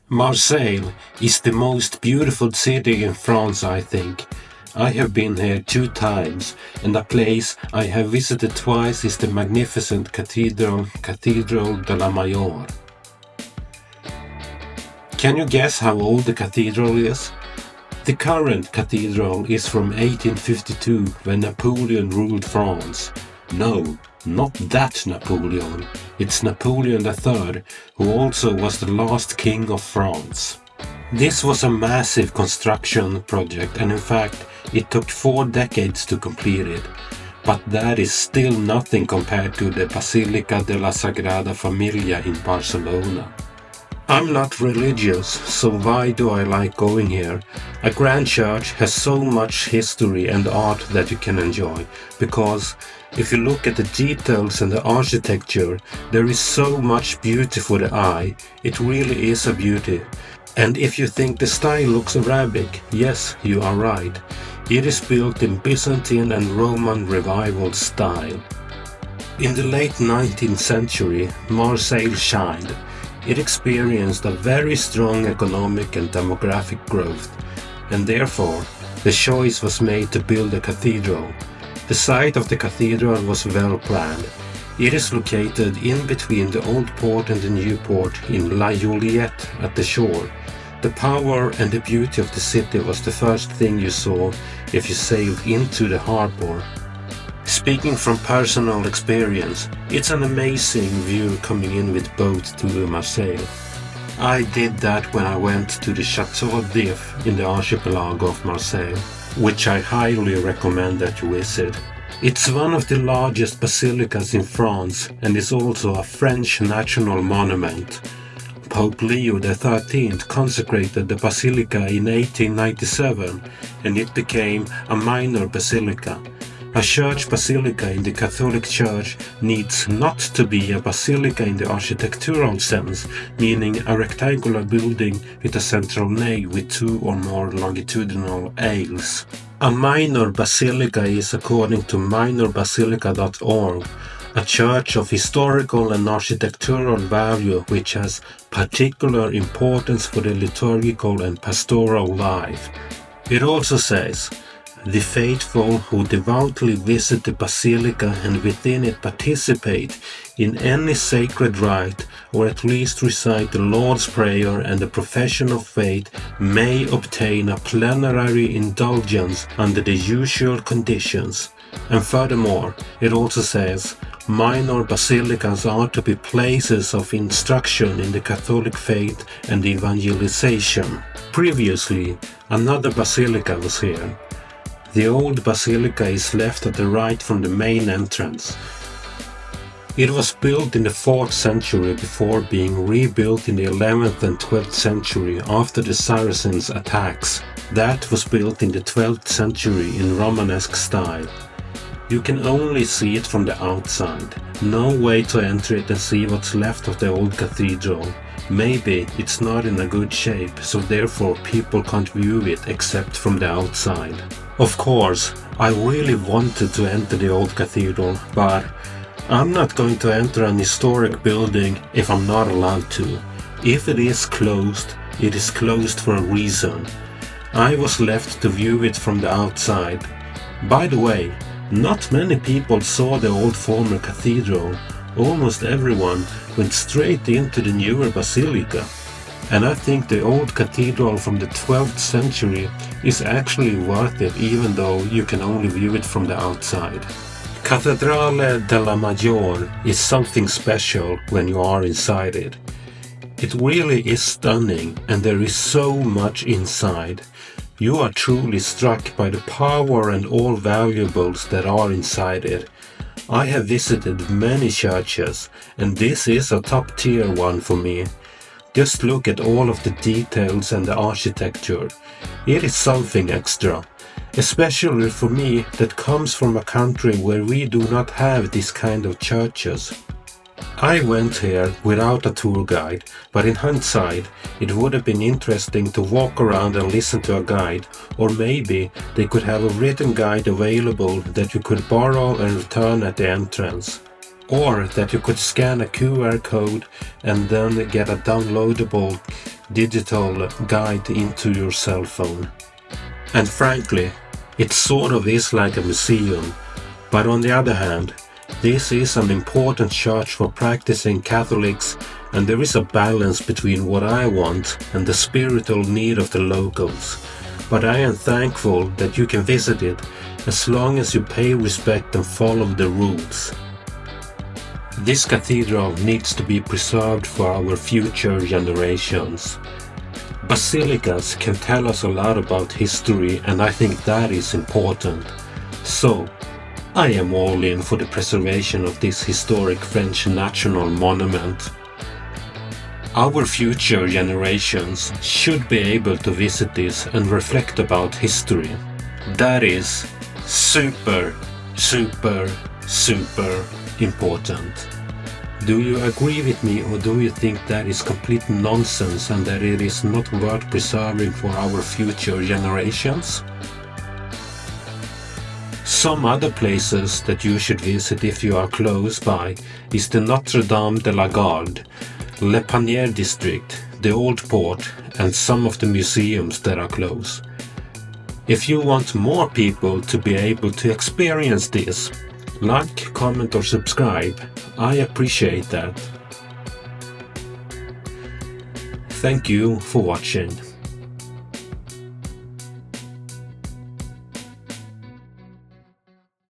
Marseille is the most beautiful city in France, I think. I have been here 2 times, and a place I have visited twice is the magnificent Cathedrale de la Major. Can you guess how old the cathedral is? The current cathedral is from 1852, when Napoleon ruled France. No, not that Napoleon. It's Napoleon III, who also was the last king of France. This was a massive construction project, and in fact, it took 4 decades to complete it. But that is still nothing compared to the Basilica de la Sagrada Familia in Barcelona. I'm not religious, so why do I like going here? A grand church has so much history and art that you can enjoy, because if you look at the details and the architecture, there is so much beauty for the eye. It really is a beauty. And if you think the style looks Arabic, yes, you are right. It is built in Byzantine and Roman revival style. In the late 19th century, Marseille shined. It experienced a very strong economic and demographic growth, and therefore the choice was made to build a cathedral. The site of the cathedral was well planned. It is located in between the old port and the new port in La Juliette at the shore. The power and the beauty of the city was the first thing you saw if you sailed into the harbor. Speaking from personal experience, it's an amazing view coming in with boat to Marseille. I did that when I went to the Château d'If in the archipelago of Marseille, which I highly recommend that you visit. It's one of the largest basilicas in France and is also a French national monument. Pope Leo XIII consecrated the basilica in 1897, and it became a minor basilica. A church basilica in the Catholic Church needs not to be a basilica in the architectural sense, meaning a rectangular building with a central nave with 2 or more longitudinal aisles. A minor basilica is, according to minorbasilica.org, a church of historical and architectural value which has particular importance for the liturgical and pastoral life. It also says, the faithful who devoutly visit the basilica and within it participate in any sacred rite, or at least recite the Lord's Prayer and the profession of faith, may obtain a plenary indulgence under the usual conditions. And furthermore, it also says, minor basilicas are to be places of instruction in the Catholic faith and evangelization. Previously, another basilica was here. The old basilica is left at the right from the main entrance. It was built in the 4th century before being rebuilt in the 11th and 12th century after the Saracens' attacks. That was built in the 12th century in Romanesque style. You can only see it from the outside. No way to enter it and see what's left of the old cathedral. Maybe it's not in a good shape, so therefore people can't view it except from the outside. Of course, I really wanted to enter the old cathedral, but I'm not going to enter an historic building if I'm not allowed to. If it is closed for a reason. I was left to view it from the outside. By the way, not many people saw the old former cathedral. Almost everyone went straight into the newer basilica. And I think the old cathedral from the 12th century is actually worth it, even though you can only view it from the outside. Cathedrale de la Major is something special when you are inside it. It really is stunning, and there is so much inside. You are truly struck by the power and all valuables that are inside it. I have visited many churches, and this is a top-tier one for me. Just look at all of the details and the architecture. It is something extra, especially for me that comes from a country where we do not have this kind of churches. I went here without a tour guide, but in hindsight, it would have been interesting to walk around and listen to a guide, or maybe they could have a written guide available that you could borrow and return at the entrance. or that you could scan a QR code and then get a downloadable digital guide into your cell phone. And frankly, it sort of is like a museum, but on the other hand, this is an important church for practicing Catholics, and there is a balance between what I want and the spiritual need of the locals. But I am thankful that you can visit it as long as you pay respect and follow the rules. This cathedral needs to be preserved for our future generations. Basilicas can tell us a lot about history, and I think that is important. So, I am all in for the preservation of this historic French national monument. Our future generations should be able to visit this and reflect about history. That is super, super, super important. Do you agree with me, or do you think that is complete nonsense and that it is not worth preserving for our future generations? Some other places that you should visit if you are close by is the Notre Dame de la Garde, Le Panier district, the Old Port, and some of the museums that are close. If you want more people to be able to experience this, like, comment or subscribe. I appreciate that. Thank you for watching.